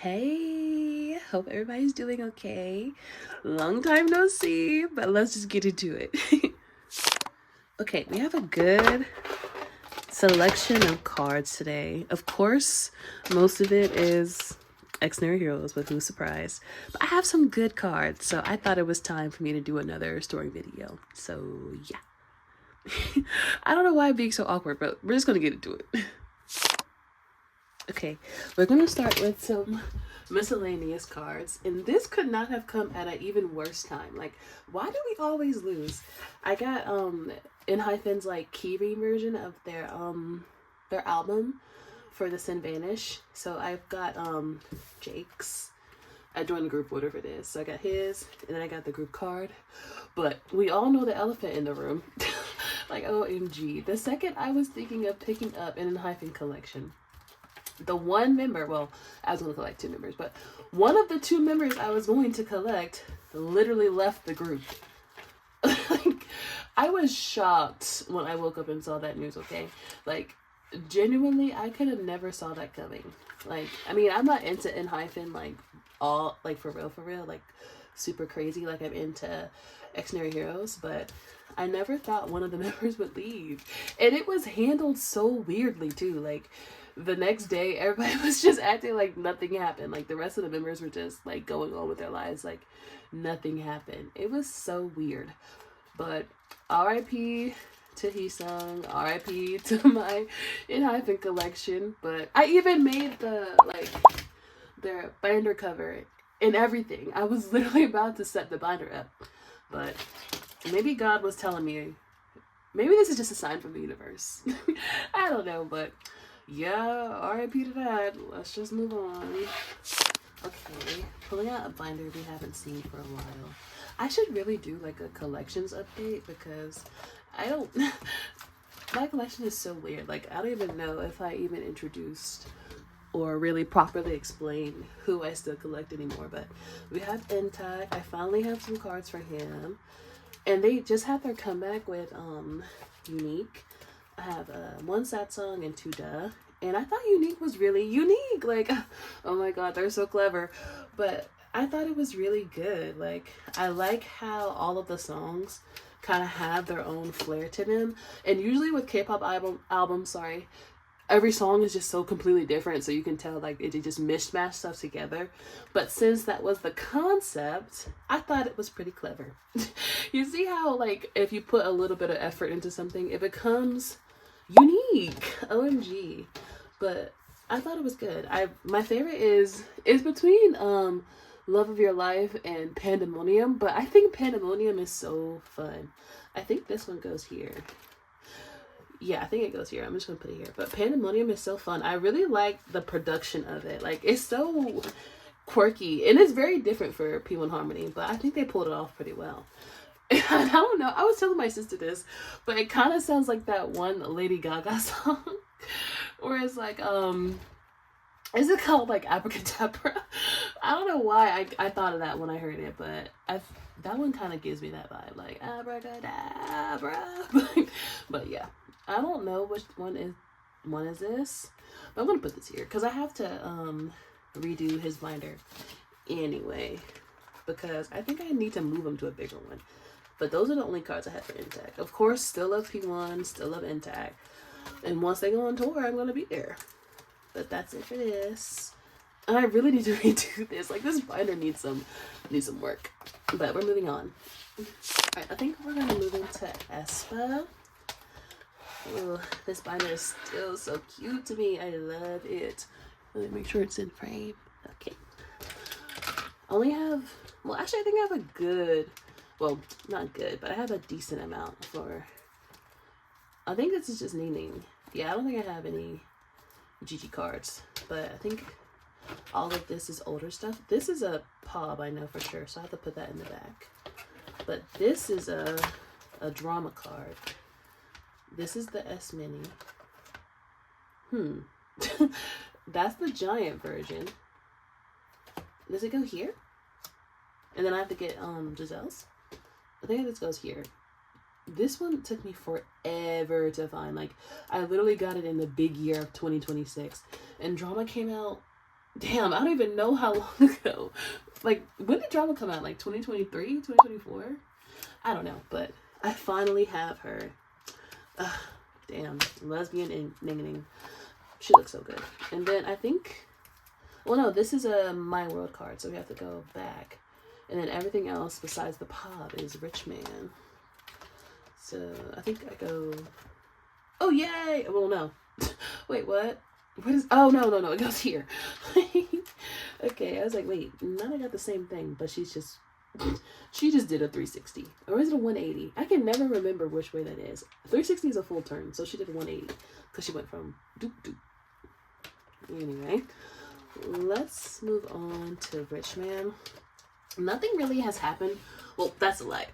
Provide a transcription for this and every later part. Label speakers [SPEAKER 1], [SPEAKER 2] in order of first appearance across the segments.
[SPEAKER 1] Hey, hope everybody's doing okay. Long time no see, but let's just get into it. Okay, we have a good selection of cards today. Of course, most of it is Extraordinary Heroes, but who's surprised? But I have some good cards, so I thought it was time for me to do another story video. So, yeah. I don't know why I'm being so awkward, but we're just gonna get into it. Okay, we're gonna start with some miscellaneous cards, and this could not have come at an even worse time. Like, why do we always lose? I got enhypen's like keyring version of their album for the Sin Vanish. So I've got Jake's. I joined the group, whatever it is. So I got his, and then I got the group card. But we all know the elephant in the room. Like, OMG. The second I was thinking of picking up an enhypen collection, the one member, well, I was going to collect 2 members, but one of the 2 members I was going to collect literally left the group. Like, I was shocked when I woke up and saw that news, okay? Like, genuinely, I could have never saw that coming. Like, I mean, I'm not into enhypen, like, all, like, for real, like, super crazy, like I'm into Extraordinary Heroes, but I never thought one of the members would leave. And it was handled so weirdly, too, like, the next day, everybody was just acting like nothing happened. Like, the rest of the members were just, like, going on with their lives like nothing happened. It was so weird. But R.I.P. to Heesung, R.I.P. to my enhypen collection. But I even made their binder cover and everything. I was literally about to set the binder up. But maybe God was telling me, maybe this is just a sign from the universe. I don't know, but yeah, R.I.P. to that. Let's just move on. Okay, pulling out a binder we haven't seen for a while. I should really do like a collections update because I don't... My collection is so weird. Like, I don't even know if I even introduced or really properly explained who I still collect anymore. But we have Intact. I finally have some cards for him. And they just had their comeback with Unique. I have 1 Satsang and 2 Da. And I thought Unique was really unique. Like, oh my god, they're so clever. But I thought it was really good. Like, I like how all of the songs kind of have their own flair to them. And usually with K-pop albums, every song is just so completely different. So you can tell, like, it just mishmash stuff together. But since that was the concept, I thought it was pretty clever. You see how, like, if you put a little bit of effort into something, it becomes unique. OMG. But I thought it was good. My favorite is between Love of Your Life and Pandemonium, but I think Pandemonium is so fun. I think this one goes here. Yeah, I think it goes here. I'm just gonna put it here. But Pandemonium is so fun. I really like the production of it. Like, it's so quirky and it's very different for P1 Harmony, but I think they pulled it off pretty well. I don't know. I was telling my sister this, but it kind of sounds like that one Lady Gaga song where it's like, is it called like Abracadabra? I don't know why I thought of that when I heard it, but that one kind of gives me that vibe, like Abracadabra. But yeah, I don't know which one is this, but I'm gonna put this here because I have to redo his binder anyway, because I think I need to move him to a bigger one. But those are the only cards I have for Intact. Of course, still love P1, still love Intact. And once they go on tour, I'm going to be there. But that's it for this. And I really need to redo this. Like, this binder needs some work. But we're moving on. Alright, I think we're going to move into aespa. Oh, this binder is still so cute to me. I love it. Let me make sure it's in frame. Okay. I only have... Well, actually, I think I have a good... Well, not good, but I have a decent amount for... I think this is just Ning. Yeah, I don't think I have any GG cards, but I think all of this is older stuff. This is a POB, I know for sure, so I have to put that in the back. But this is a drama card. This is the S Mini. That's the giant version. Does it go here? And then I have to get Giselle's. I think this goes here. This one took me forever to find. Like, I literally got it in the big year of 2026. And Drama came out damn, I don't even know how long ago. Like, when did drama come out? Like 2023, 2024? I don't know, but I finally have her. Damn, lesbian and ning. She looks so good. And then I think, well, no, this is a My World card, so we have to go back. And then everything else besides the pop is Rich Man. So I think I go, oh, yay. Well, no. Wait, what? What is, oh, no, it goes here. Okay, I was like, wait, now I got the same thing, but she just did a 360. Or is it a 180? I can never remember which way that is. 360 is a full turn, so she did a 180 because she went from doop doop. Anyway, let's move on to Rich Man. Nothing really has happened. Well, that's a lie.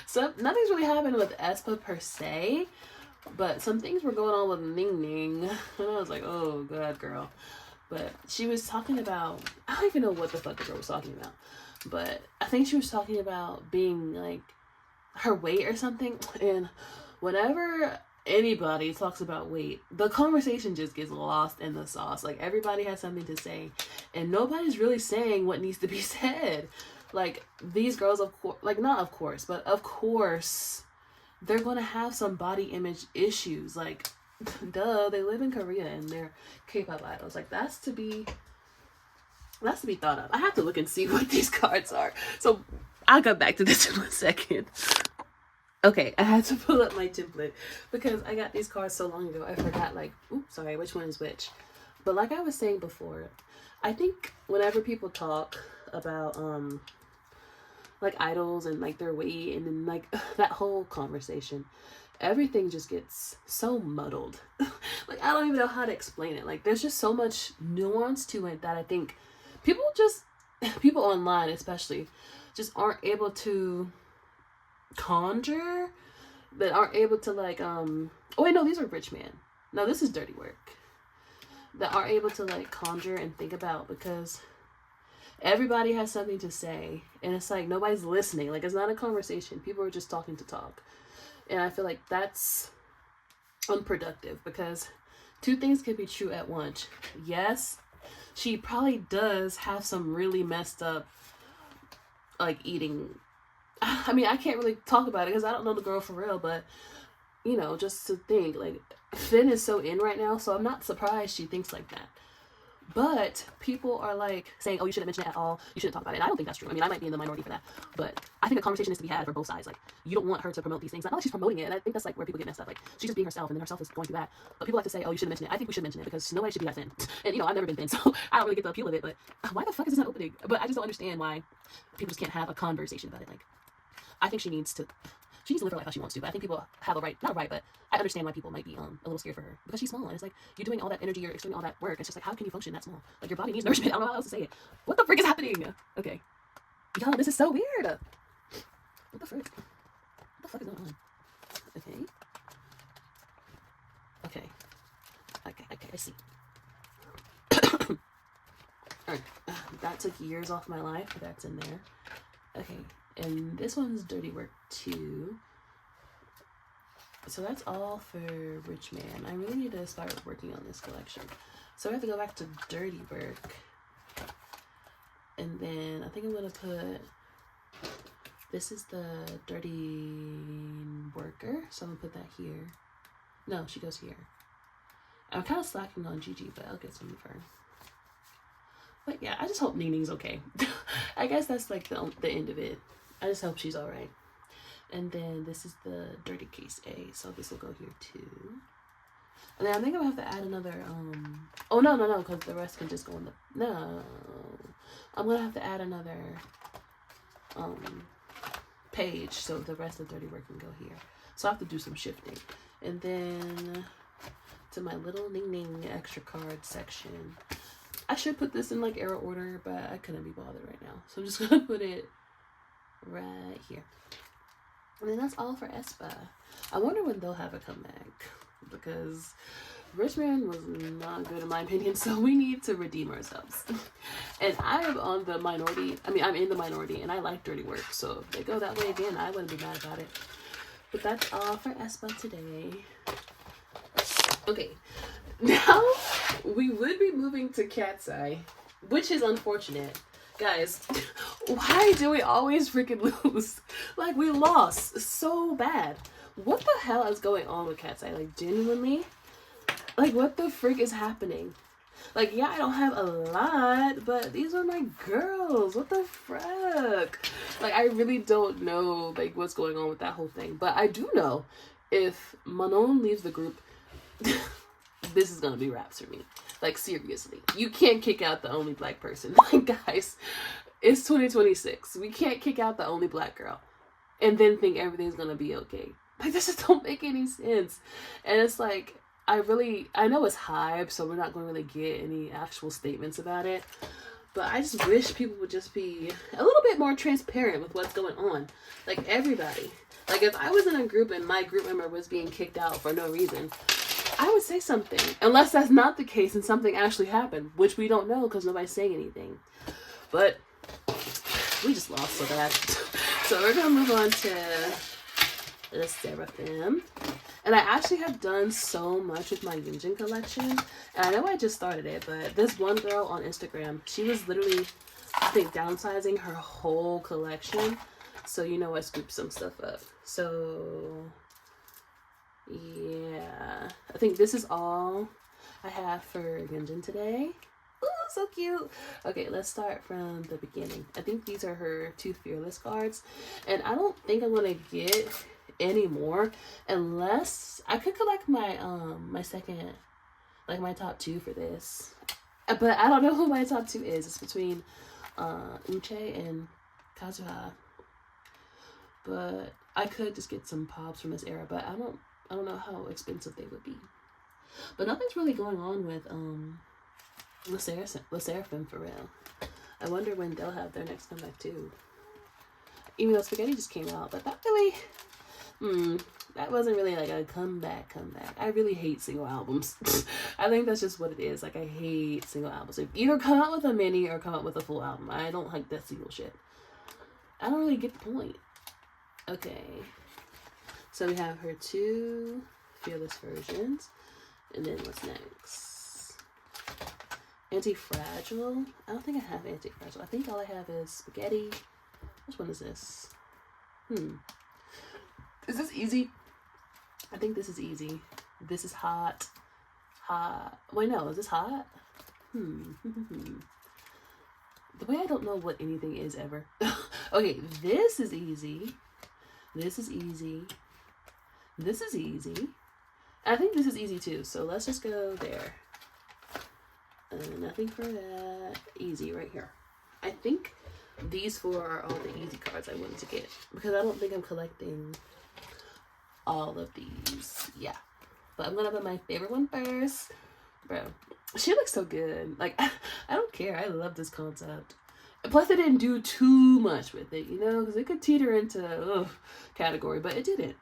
[SPEAKER 1] So nothing's really happened with aespa per se, but some things were going on with Ning, and I was like, oh god, girl. But she was talking about, I don't even know what the fuck the girl was talking about, but I think she was talking about being like her weight or something. And whenever anybody talks about weight, the conversation just gets lost in the sauce. Like, everybody has something to say and nobody's really saying what needs to be said. Like, these girls, of course, like, not of course, but of course they're gonna have some body image issues. Like, duh, they live in Korea and they're K-pop idols. Like, that's to be thought of. I have to look and see what these cards are, so I'll go back to this in 1 second. Okay, I had to pull up my template because I got these cards so long ago I forgot, like, oops, sorry, which one is which. But like I was saying before, I think whenever people talk about like idols and like their weight and then like that whole conversation, everything just gets so muddled. Like, I don't even know how to explain it. Like, there's just so much nuance to it that I think people online especially just aren't able to conjure, that aren't able to like oh wait, no, these are Rich Man. No, this is Dirty Work. That aren't able to like conjure and think about, because everybody has something to say and it's like nobody's listening. Like, it's not a conversation. People are just talking to talk. And I feel like that's unproductive, because two things can be true at once. Yes, she probably does have some really messed up like eating. I mean, I can't really talk about it because I don't know the girl for real, but you know, just to think, like, Finn is so in right now, so I'm not surprised she thinks like that. But people are like saying, oh, you shouldn't mention it at all, you shouldn't talk about it. And I don't think that's true. I mean, I might be in the minority for that, but I think a conversation is to be had for both sides. Like, you don't want her to promote these things. Not like she's promoting it, and I think that's like where people get messed up. Like, she's just being herself, and then herself is going through that. But people like to say, oh, you shouldn't mention it. I think we should mention it because nobody should be that thin. And you know, I've never been thin, so I don't really get the appeal of it. But why the fuck is this not opening? But I just don't understand why people just can't have a conversation about it. Like, I think she needs to live her life how she wants to, but I think people have a right, not a right, but I understand why people might be a little scared for her, because she's small, and it's like, you're doing all that energy, you're exerting all that work, it's just like, how can you function that small? Like, your body needs nourishment. I don't know how else to say it. What the frick is happening? Okay. Y'all, this is so weird. What the frick? What the fuck is going on? Okay, I see. Alright, that took years off my life, but that's in there. Okay. And this one's Dirty Work 2. So that's all for Rich Man. I really need to start working on this collection. So I have to go back to Dirty Work. And then I think I'm going to put, this is the Dirty Worker. So I'm going to put that here. No, she goes here. I'm kind of slacking on Gigi, but I'll get some of her. But yeah, I just hope Ning's okay. I guess that's like the end of it. I just hope she's alright. And then this is the Dirty Case A, so this will go here too. And then I think I'm gonna have to add another, oh no, because the rest can just go in the, no. I'm gonna have to add another, page, so the rest of Dirty Work can go here. So I have to do some shifting. And then to my little Ning extra card section. I should put this in like arrow order, but I couldn't be bothered right now. So I'm just gonna put it right here. And then that's all for aespa. I wonder when they'll have a comeback, because Rich Man was not good in my opinion, so we need to redeem ourselves. And I am on the minority, I mean, I'm in the minority, and I like Dirty Work, so if they go that way again, I wouldn't be mad about it. But that's all for aespa today. Okay, now we would be moving to Cat's Eye, which is unfortunate. Guys, why do we always freaking lose? Like, we lost so bad. What the hell is going on with Cat's Eye? Like, genuinely? Like, what the freak is happening? Like, yeah, I don't have a lot, but these are my girls. What the frick? Like, I really don't know, like, what's going on with that whole thing. But I do know if Manon leaves the group, this is gonna be raps for me. Like, seriously. You can't kick out the only black person. Like, guys, it's 2026. We can't kick out the only black girl and then think everything's gonna be okay. Like, this just don't make any sense. And it's like, I know it's hype, so we're not going to really get any actual statements about it. But I just wish people would just be a little bit more transparent with what's going on. Like, everybody. Like, if I was in a group and my group member was being kicked out for no reason, I would say something. Unless that's not the case and something actually happened, which we don't know because nobody's saying anything. But we just lost so bad. So we're going to move on to lesserafim. And I actually have done so much with my Yunjin collection. And I know I just started it, but this one girl on Instagram, she was literally, I think, downsizing her whole collection. So, you know, I scooped some stuff up. So, yeah. I think this is all I have for Yunjin today. Ooh, so cute. Okay, let's start from the beginning. I think these are her 2 Fearless cards. And I don't think I'm going to get anymore unless I could collect my my second, like my top 2 for this, but I don't know who my top 2 is. It's between Uche and Kazuha, but I could just get some pops from this era, but I don't know how expensive they would be. But nothing's really going on with lesserafim for real. I wonder when they'll have their next comeback too, even though Spaghetti just came out, but that really that wasn't really like a comeback. I really hate single albums. I think that's just what it is. Like, I hate single albums. Like, either come out with a mini or come out with a full album. I don't like that single shit. I don't really get the point. Okay. So we have her 2 Fearless versions. And then what's next? Anti-Fragile. I don't think I have Anti-Fragile. I think all I have is Spaghetti. Which one is this? Is this easy? I think this is easy. This is hot. Wait, no, is this hot? The way I don't know what anything is ever. Okay, this is easy. This is easy. This is easy. I think this is easy too. So let's just go there. Nothing for that. Easy right here. I think these 4 are all the easy cards I wanted to get because I don't think I'm collecting all of these. Yeah, but I'm gonna put my favorite one first. Bro, she looks so good. Like, I don't care. I love this concept. Plus, they didn't do too much with it, you know, because it could teeter into category, but it didn't.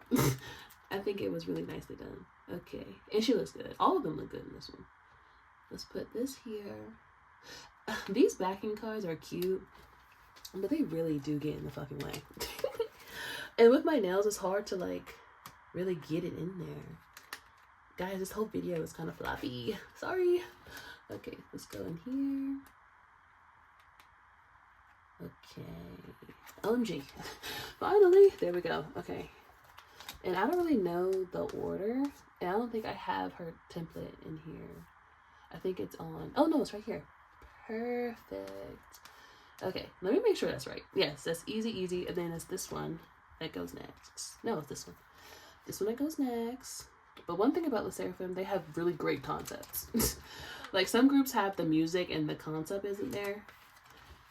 [SPEAKER 1] I think it was really nicely done. Okay, and she looks good. All of them look good in this one. Let's put this here. These backing cards are cute, but they really do get in the fucking way. And with my nails, it's hard to, like, really get it in there. Guys, this whole video is kind of floppy. Sorry. Okay, let's go in here. Okay. OMG. Finally. There we go. Okay. And I don't really know the order. And I don't think I have her template in here. I think it's on... Oh, no, it's right here. Perfect. Okay, let me make sure that's right. Yes, that's easy. And then it's this one that goes next. No, it's this one. This one that goes next. But one thing about lesserafim, they have really great concepts. Like, some groups have the music and the concept isn't there.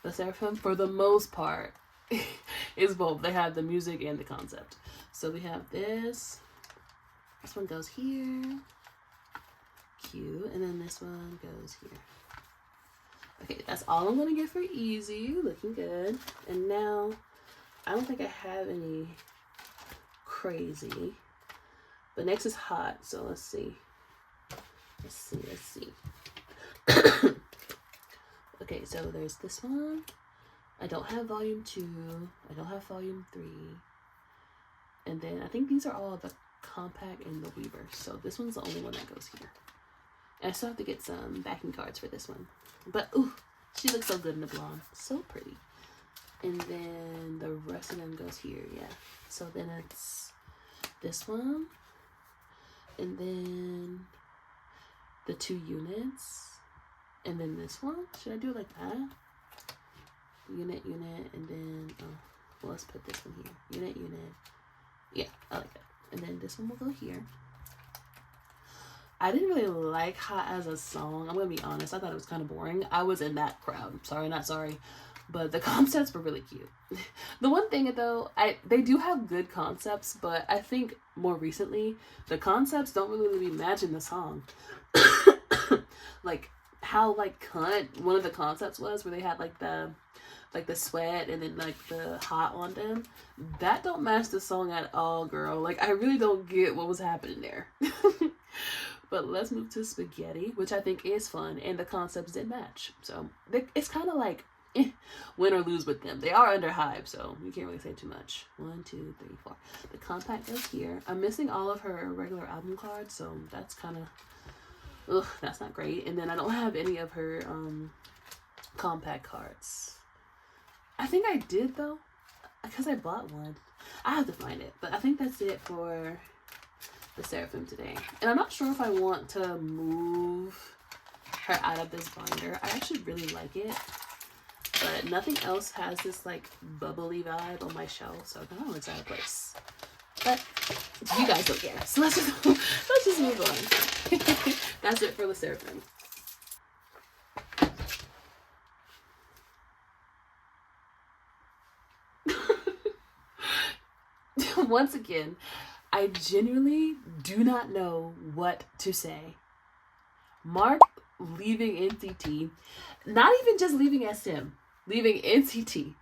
[SPEAKER 1] Lesserafim, for the most part, is both. They have the music and the concept. So we have this. This one goes here. Cute. And then this one goes here. Okay, that's all I'm going to get for easy. Looking good. And now, I don't think I have any crazy. But next is hot, so let's see. Let's see. Okay, so there's this one. I don't have volume 2. I don't have volume 3. And then I think these are all the compact and the weaver. So this one's the only one that goes here. I still have to get some backing cards for this one. But, ooh, she looks so good in the blonde. So pretty. And then the rest of them goes here, yeah. So then it's this one. And then the 2 units. And then this one. Should I do it like that? Unit, and then, oh, well, let's put this one here. Unit. Yeah, I like that. And then this one will go here. I didn't really like Hot as a song. I'm gonna be honest. I thought it was kind of boring. I was in that crowd. Sorry, not sorry. But the concepts were really cute. The one thing though, they do have good concepts, but I think more recently the concepts don't really matching the song. Like how like cunt one of the concepts was, where they had like the sweat and then like the hot on them. That don't match the song at all, girl. Like I really don't get what was happening there. But let's move to spaghetti, which I think is fun, and the concepts did match. So it's kind of like win or lose with them. They are under hype, so you can't really say too much. 1, 2, 3, 4. The compact goes here. I'm missing all of her regular album cards, so that's kind of, ugh, that's not great. And then I don't have any of her compact cards. I think I did though, because I bought one. I have to find it, but I think that's it for the Seraphim today. And I'm not sure if I want to move her out of this binder. I actually really like it, but nothing else has this like bubbly vibe on my shelf, so it kind of looks out of place. But you guys don't care, so let's just move on. That's it for the Seraphim. Once again, I genuinely do not know what to say. Mark leaving NCT, not even just leaving SM, leaving NCT,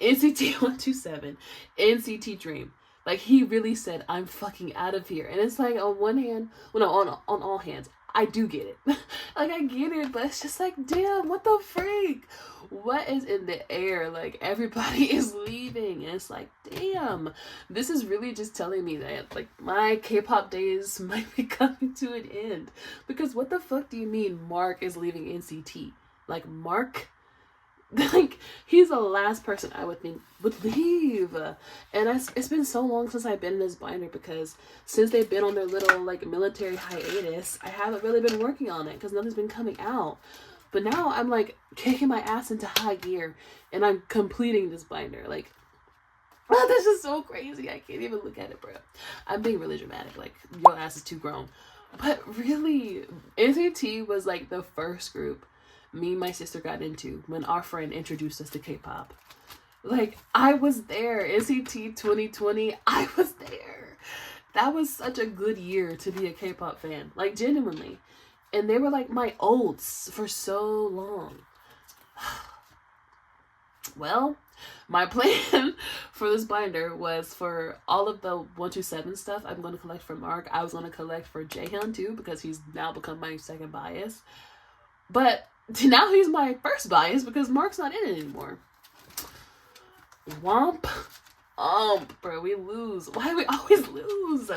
[SPEAKER 1] NCT 127, NCT Dream. Like, he really said, I'm fucking out of here. And it's like, on one hand, well, no, on all hands, I do get it. Like, I get it, but it's just like, damn, what the freak? What is in the air? Like, everybody is leaving. And it's like, damn, this is really just telling me that, like, my K-pop days might be coming to an end. Because what the fuck do you mean Mark is leaving NCT? Like, Mark? Like, he's the last person I would think would leave. And it's been so long since I've been in this binder, because since they've been on their little like military hiatus, I haven't really been working on it because nothing's been coming out. But now I'm like kicking my ass into high gear and I'm completing this binder. Like, oh, this is so crazy. I can't even look at it, bro. I'm being really dramatic. Like, your ass is too grown. But really, NCT was like the first group me and my sister got into when our friend introduced us to K-pop. Like, I was there. NCT 2020, I was there. That was such a good year to be a K-pop fan. Like, genuinely. And they were like my olds for so long. Well, my plan for this binder was for all of the 127 stuff I'm going to collect for Mark. I was going to collect for Jaehyun too, because he's now become my second bias. But now he's my first bias because Mark's not in it anymore. Womp. Bro, we lose. Why do we always lose?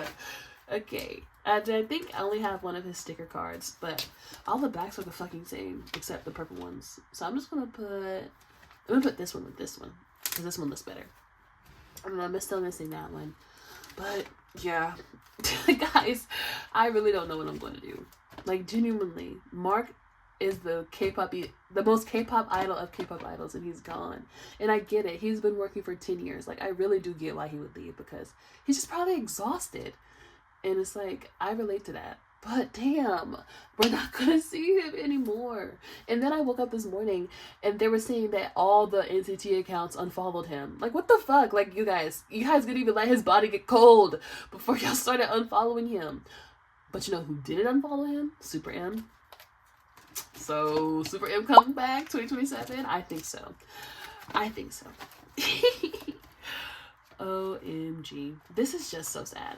[SPEAKER 1] Okay. I think I only have one of his sticker cards, but all the backs are the fucking same except the purple ones. So I'm just gonna put this one with this one, because this one looks better. I don't know, I'm still missing that one. But yeah. Guys, I really don't know what I'm gonna do. Like, genuinely, Mark is the most K-pop idol of K-pop idols, and he's gone. And I get it. He's been working for 10 years. Like, I really do get why he would leave, because he's just probably exhausted. And it's like, I relate to that. But damn, we're not gonna see him anymore. And then I woke up this morning and they were saying that all the NCT accounts unfollowed him. Like, what the fuck? Like, you guys didn't even let his body get cold before y'all started unfollowing him. But you know who didn't unfollow him? Super M. So, Super M coming back 2027? I think so. OMG. This is just so sad.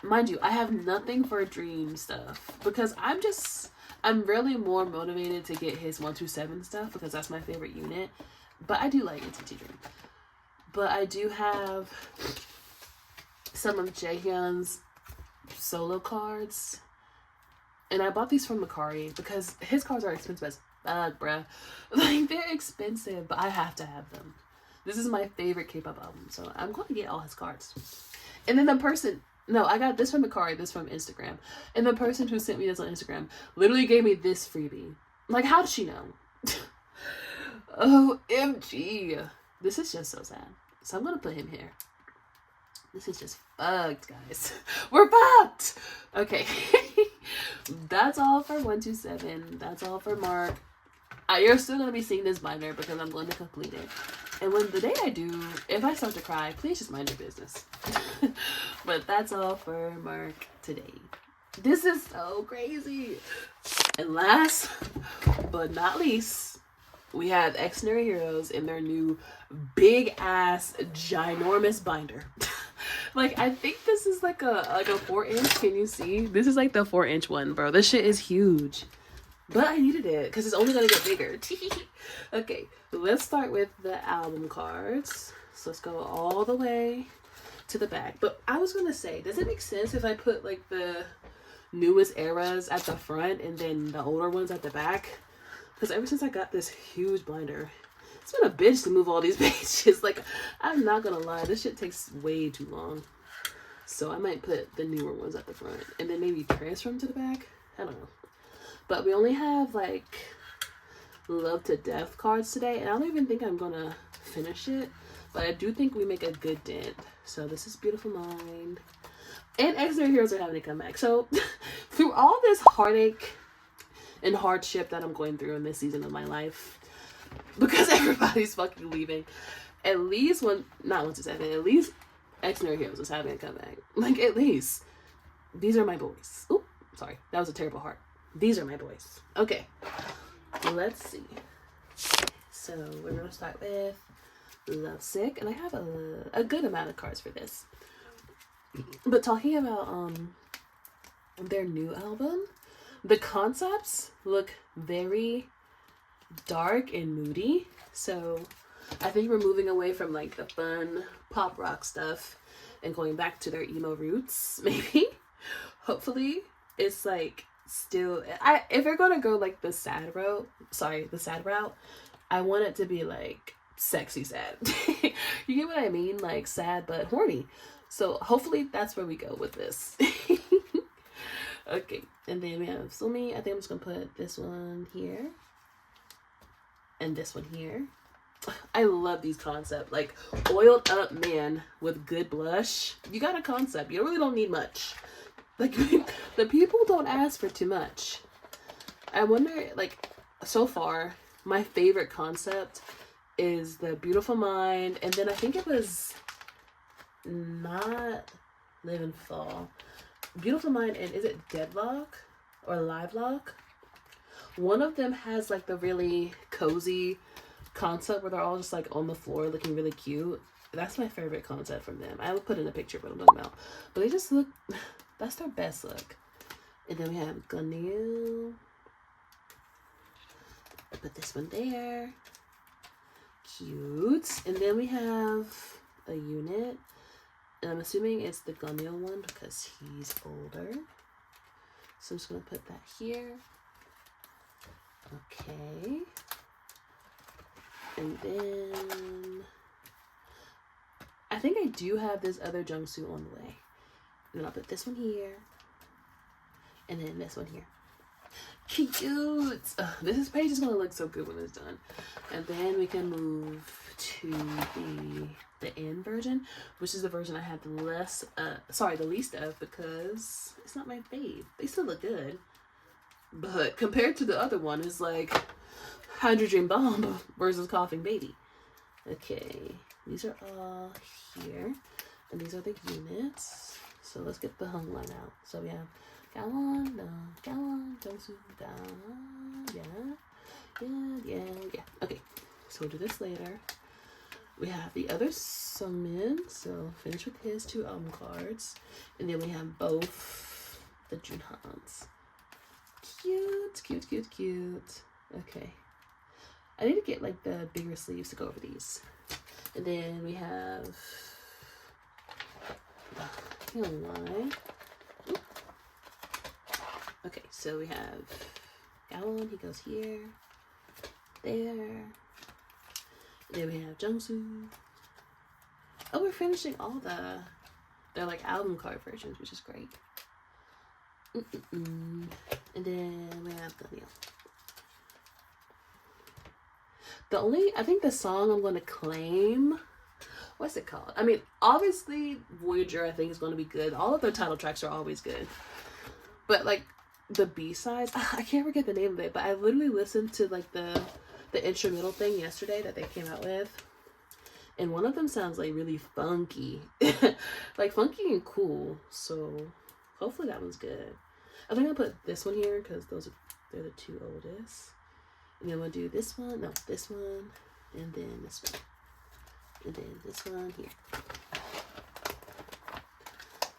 [SPEAKER 1] Mind you, I have nothing for Dream stuff because I'm really more motivated to get his 127 stuff because that's my favorite unit. But I do like NCT Dream. But I do have some of Jaehyun's solo cards. And I bought these from Macari because his cards are expensive as fuck, bruh. Like, they're expensive, but I have to have them. This is my favorite K-pop album, so I'm going to get all his cards. And then the person, no, I got this from Macari, this from Instagram. And the person who sent me this on Instagram literally gave me this freebie. Like, how did she know? OMG. This is just so sad. So I'm going to put him here. This is just fucked, guys. We're fucked! Okay. That's all for 127. That's all for Mark. You're still going to be seeing this binder because I'm going to complete it. And when the day I do, if I start to cry, please just mind your business. But that's all for Mark today. This is so crazy. And last but not least, we have Xdiz Heroes in their new big ass ginormous binder. Like, I think this is like a 4-inch. Can you see? This is like the 4-inch one, bro. This shit is huge. But I needed it because it's only gonna get bigger. Okay, let's start with the album cards. So let's go all the way to the back. But I was gonna say, does it make sense if I put like the newest eras at the front and then the older ones at the back? Because ever since I got this huge binder, it's been a bitch to move all these pages. Like, I'm not gonna lie, this shit takes way too long. So I might put the newer ones at the front and then maybe transfer them to the back. I don't know. But we only have like Love to Death cards today, and I don't even think I'm gonna finish it, but I do think we make a good dent. So this is Beautiful Mind, and Xdiz Heroes are having a comeback. So through all this heartache and hardship that I'm going through in this season of my life, because everybody's fucking leaving, at least not 127, at least Xdiz Heroes is having a comeback. Like, at least these are my boys. Oop, sorry, that was a terrible heart. These are my boys. Okay, let's see. So we're gonna start with Lovesick, and I have a good amount of cards for this. But talking about their new album, the concepts look very dark and moody. So I think we're moving away from like the fun pop rock stuff and going back to their emo roots, maybe. Hopefully it's like still, if we're gonna go like the sad route, I want it to be like sexy sad. You get what I mean? Like sad but horny. So hopefully that's where we go with this. Okay, and then we have Sumi. I think I'm just gonna put this one here and this one here. I love these concepts. Like, oiled up man with good blush. You got a concept. You really don't need much. Like, the people don't ask for too much. I wonder, like, so far, my favorite concept is the Beautiful Mind. And then I think it was not Live and Fall. Beautiful Mind, and is it Deadlock or Live Lock? One of them has, like, the really cozy concept where they're all just, like, on the floor looking really cute. That's my favorite concept from them. I will put in a picture, but I'm talking about. But they just look... That's their best look. And then we have Ganil. Put this one there. Cute. And then we have a unit. And I'm assuming it's the Ganil one because he's older. So I'm just going to put that here. Okay. And then... I think I do have this other jumpsuit on the way. And then I'll put this one here. And then this one here. Cute! This page is going to look so good when it's done. And then we can move to the end version, which is the version I had the least of because it's not my fave. They still look good. But compared to the other one, it's like Hydrogen Bomb versus Coughing Baby. Okay. These are all here. And these are the units. So let's get the hung line out. So we have Gallon, Jungsu, yeah. Okay, so we'll do this later. We have the other Sungmin, so finish with his 2 album cards. And then we have both the Junhans. Cute. Okay. I need to get like the bigger sleeves to go over these. And then we have Line. Okay, so we have Alan, he goes here, there. Then we have Jungsu. Oh, we're finishing all they're like album card versions, which is great. And then we have Daniel. I think the song I'm going to claim, what's it called? I mean, obviously Voyager I think is going to be good. All of their title tracks are always good. But like the B-sides, I can't forget the name of it, but I literally listened to like the instrumental thing yesterday that they came out with. And one of them sounds like really funky. Like funky and cool. So hopefully that one's good. I think I'll put this one here because they're the two oldest. And then we'll do this one, no, this one, and then this one. And then this one here.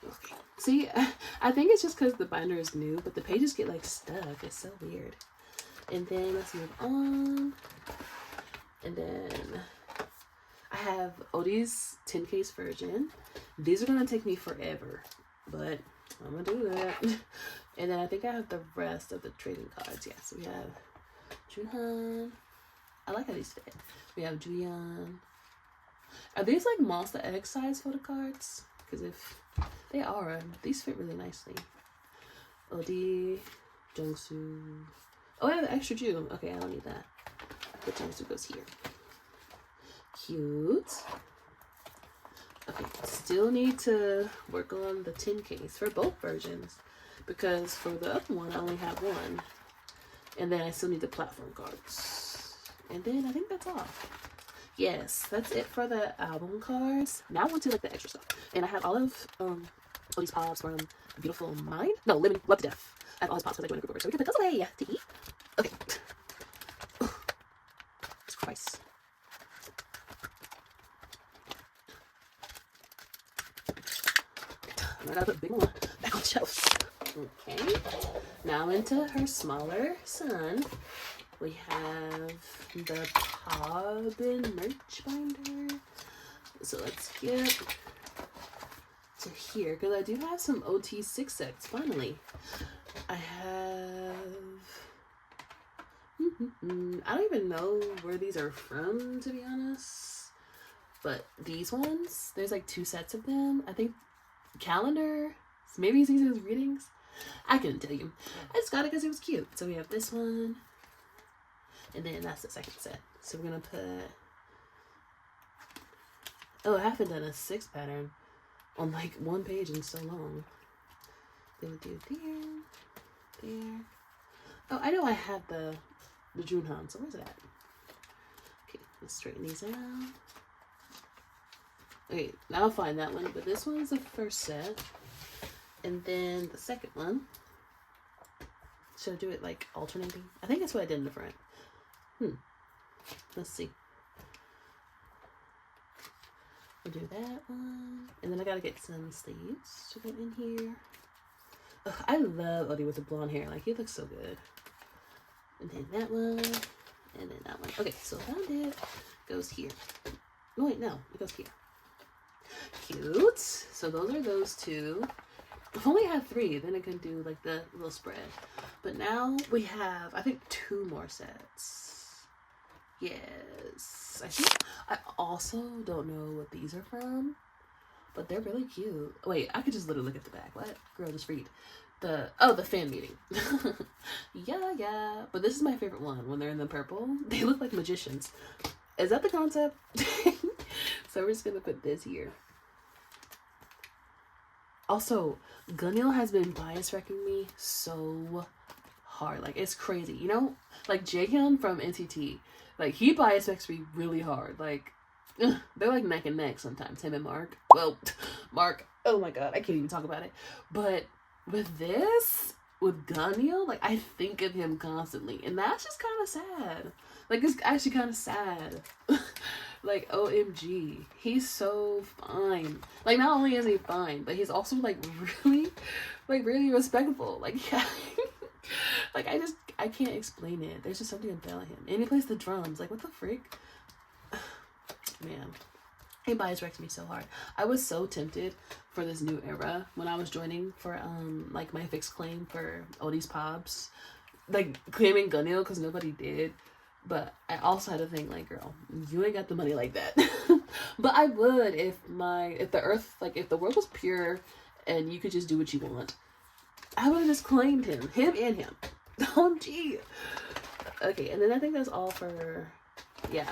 [SPEAKER 1] Okay. See, I think it's just because the binder is new, but the pages get like stuck. It's so weird. And then let's move on. And then I have Odie's 10 case version. These are going to take me forever, but I'm going to do it. And then I think I have the rest of the trading cards. Yeah, so we have Junhan. I like how these fit. We have Juyeon. Are these like Monster X size photo cards? Because if they are, these fit really nicely. Odie, Jungsu. Oh, I have an extra June. Okay, I don't need that. The Jungsu goes here. Cute. Okay, still need to work on the 10 case for both versions. Because for the other one, I only have one. And then I still need the platform cards. And then I think that's all. Yes, that's it for the album cards. Now on to like the extra stuff. And I have all of these pops from Beautiful Mind. No, Living Love to Death. I have all his pops because I joined a group over, so we can put those away to eat. Okay. Jesus Christ. I gotta put a big one back on the shelves. Okay. Now into her smaller son. We have the Pobbin merch binder. So let's get to here because I do have some OT 6 sets finally. I have I don't even know where these are from, to be honest. But these ones, there's like 2 sets of them. I think calendar, maybe he's using his readings. I couldn't tell you. I just got it because it was cute. So we have this one. And then that's the second set. So we're going to put... Oh, I haven't done a 6 pattern on like 1 page in so long. Then we'll do there. Oh, I know I have the Junhan. So where's it at? Okay, let's straighten these out. Okay, now I'll find that one. But this one is the first set. And then the second one. Should I do it like alternating? I think that's what I did in the front. Let's see. We'll do that one. And then I gotta get some sleeves to go in here. Ugh, I love Odie with the blonde hair. Like, he looks so good. And then that one. And then that one. Okay, so found it. Goes here. No, wait, no. It goes here. Cute. So those are those 2. If only I had 3, then I could do like the little spread. But now we have, I think, 2 more sets. Yes. I also don't know what these are from, but they're really cute. Wait, I could just literally look at the back. What? Girl, just read. The fan meeting. yeah. But this is my favorite one. When they're in the purple, they look like magicians. Is that the concept? So we're just gonna put this here. Also, Gunnil has been bias wrecking me so hard. Like, it's crazy. You know, like Jaehyun from NCT, like, he bias wrecks me really hard. Like, they're like neck and neck sometimes, him and Mark. Well, Mark, oh my god, I can't even talk about it. But with this, with Gunnil, like, I think of him constantly. And that's just kind of sad. Like, it's actually kind of sad. Like, OMG. He's so fine. Like, not only is he fine, but he's also, like, really respectful. Like, yeah. Like, I can't explain it. There's just something about him. And he plays the drums. Like, what the frick? Man. It bias wrecks me so hard. I was so tempted for this new era when I was joining for like my fixed claim for oldies pobs, like claiming Gunil because nobody did. But I also had to think like, girl, you ain't got the money like that. But I would if the earth, like if the world was pure and you could just do what you want. I would have just claimed him and him. Oh gee. Okay, and then I think that's all for the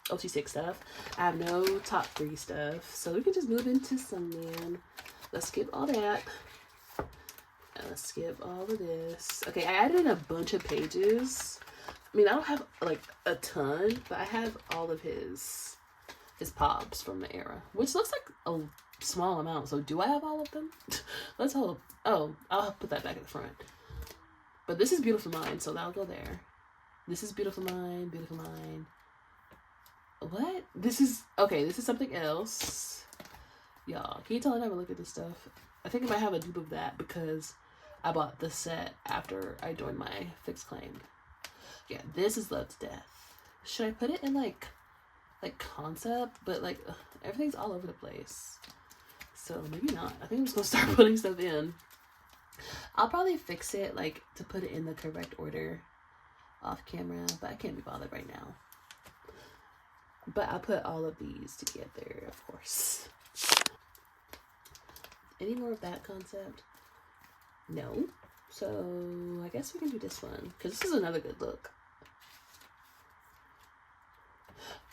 [SPEAKER 1] OT6 stuff. I have no top 3 stuff, so we can just move into Sunman. Let's skip all that. Let's skip all of this. Okay, I added in a bunch of pages. I mean, I don't have like a ton, but I have all of his pobs from the era, which looks like a small amount. So do I have all of them? Let's hope. Oh, I'll put that back at the front. But this is Beautiful Mind, so that'll go there. This is Beautiful Mind, Beautiful Mind. What? This is something else. Y'all, can you tell I never look at this stuff? I think I might have a dupe of that because I bought the set after I joined my fixed claim. Yeah, this is Love to Death. Should I put it in like concept? But like everything's all over the place. So maybe not. I think I'm just gonna start putting stuff in. I'll probably fix it like to put it in the correct order off camera, but I can't be bothered right now. But I'll put all of these together, of course. Any more of that concept? No. So I guess we can do this one because this is another good look.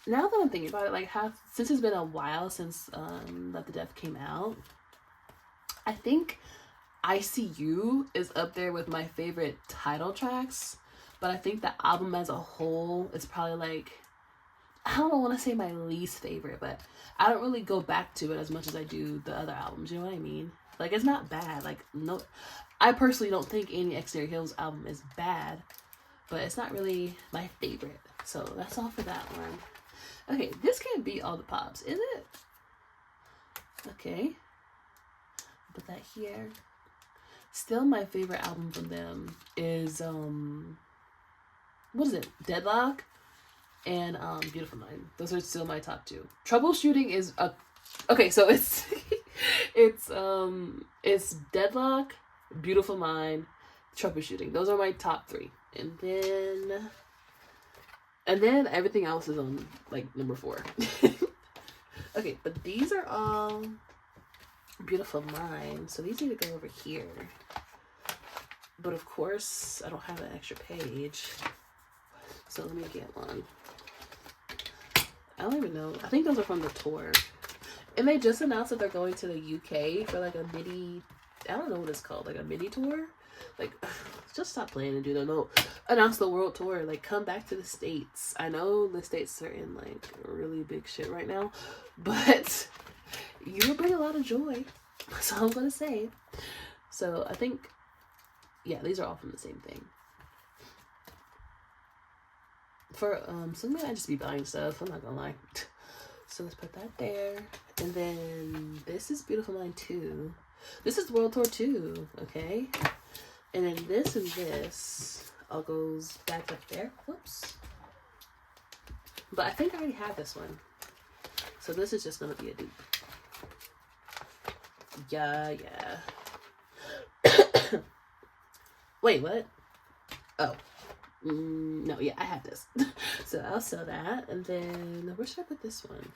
[SPEAKER 1] Now that I'm thinking about it, like since it's been a while since Love to Death came out, I think I See You is up there with my favorite title tracks, but I think the album as a whole is probably like, I don't want to say my least favorite, but I don't really go back to it as much as I do the other albums. You know what I mean? Like, it's not bad. Like, no, I personally don't think any Exterior Hills album is bad, but it's not really my favorite. So that's all for that one. Okay, this can't be all the pops, is it? Okay. Put that here. Still my favorite album from them is, what is it? Deadlock and Beautiful Mind. Those are still my top 2. Troubleshooting is okay, so it's it's Deadlock, Beautiful Mind, Troubleshooting. Those are my top 3. And then everything else is on like number 4. Okay, but these are all Beautiful Mind, so these need to go over here. But of course, I don't have an extra page, so let me get one. I don't even know. I think those are from the tour, and they just announced that they're going to the UK for like a mini. I don't know what it's called, like a mini tour. Like, just stop playing and do that. No, announce the world tour. Like, come back to the States. I know the States are in like really big shit right now, but you will bring a lot of joy. That's all I'm gonna say. So I think, yeah, these are all from the same thing. For something I just be buying stuff, I'm not gonna lie. So let's put that there. And then this is Beautiful Mind 2. This is World Tour 2, okay? And then this and this all goes back up there. Whoops. But I think I already have this one. So this is just gonna be a dupe. Yeah. Wait, what? Oh. No, yeah, I have this. So I'll sell that. And then, where should I put this one?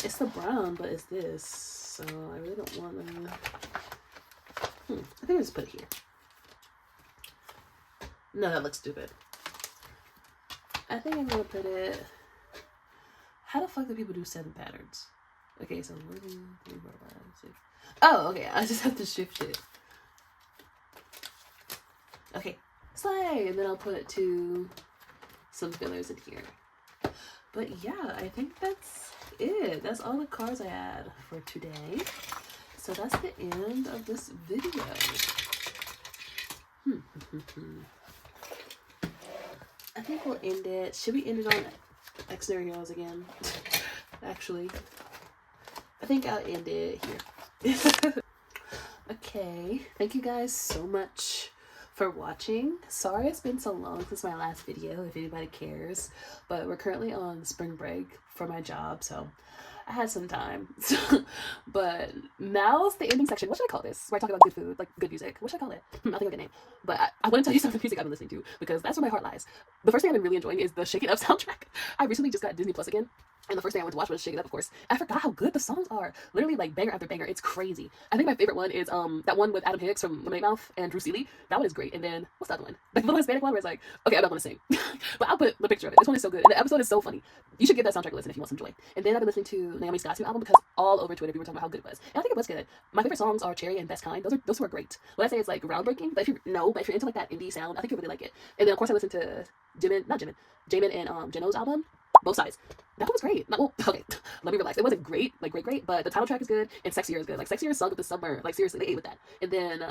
[SPEAKER 1] It's the brown, but it's this. So I really don't want to... I think I'll just put it here. No, that looks stupid. I think I'm going to put it... How the fuck do people do 7 patterns? Okay, so 1, 2, 3, 4, 5, 6. Oh, okay, I just have to shift it. Okay. Slay! And then I'll put 2 some fillers in here. But yeah, I think that's it. That's all the cards I had for today. So that's the end of this video. I think we'll end it. Should we end it on Exterior Hills again? Actually, I think I'll end it here. Okay, thank you guys so much for watching. Sorry it's been so long since my last video, if anybody cares, but we're currently on spring break for my job, so I had some time. But now's the ending section. What should I call this? Where I talk about good food, like good music. What should I call it? I think of a good name. But I want to tell you some of the music I've been listening to, because that's where my heart lies. The first thing I've been really enjoying is the Shake It Up soundtrack. I recently just got Disney Plus again, and the first thing I went to watch was Shake It Up, of course. I forgot how good the songs are. Literally, like, banger after banger. It's crazy. I think my favorite one is that one with Adam Hicks from Lemonade Mouth and Drew Seeley. That one is great. And then, what's the other one? Like, the little Hispanic one where it's like, okay, I'm not going to sing. But I'll put the picture of it. This one is so good. And the episode is so funny. You should give that soundtrack a listen if you want some joy. And then I've been listening to Naomi Scott's new album, because all over Twitter people were talking about how good it was. And I think it was good. My favorite songs are Cherry and Best Kind. Those were great. When I say it's like groundbreaking, but if you're into like that indie sound, I think you'll really like it. And then of course I listened to Jamin and Jeno's album, Both Sides. That one was great. Well, okay, let me relax. It wasn't great, like great, but the title track is good, and Sexier is good. Like, Sexier is sung with the summer. Like, seriously, they ate with that. And then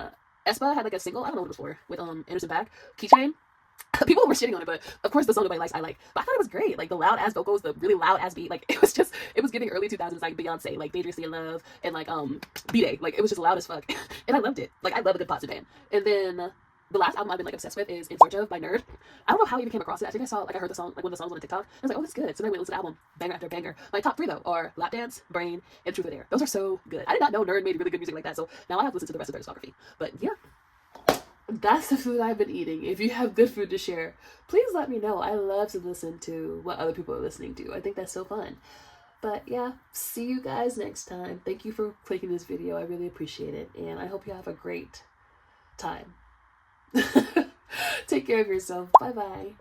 [SPEAKER 1] aespa had like a single, I don't know what it was for, with Anderson .Paak, Keychain. People were shitting on it, but of course the song nobody likes, I like. But I thought it was great. Like, the loud ass vocals, the really loud ass beat, like, it was giving early 2000s, like Beyonce, like Dangerously in Love, and like B-Day. Like, it was just loud as fuck. And I loved it. Like, I love a good pop band. And then the last album I've been like obsessed with is In Search Of by Nerd. I don't know how I even came across it. I think I heard the song, like one of the songs on TikTok. I was like, oh, that's good. So then I went and listened to the album, banger after banger. My top 3 though are Lap Dance, Brain, and Truth or Dare. Those are so good. I did not know Nerd made really good music like that, so now I have to listen to the rest of their discography. But yeah, that's the food I've been eating. If you have good food to share, please let me know. I love to listen to what other people are listening to. I think that's so fun. But yeah, see you guys next time. Thank you for clicking this video. I really appreciate it, and I hope you have a great time. Take care of yourself. Bye bye.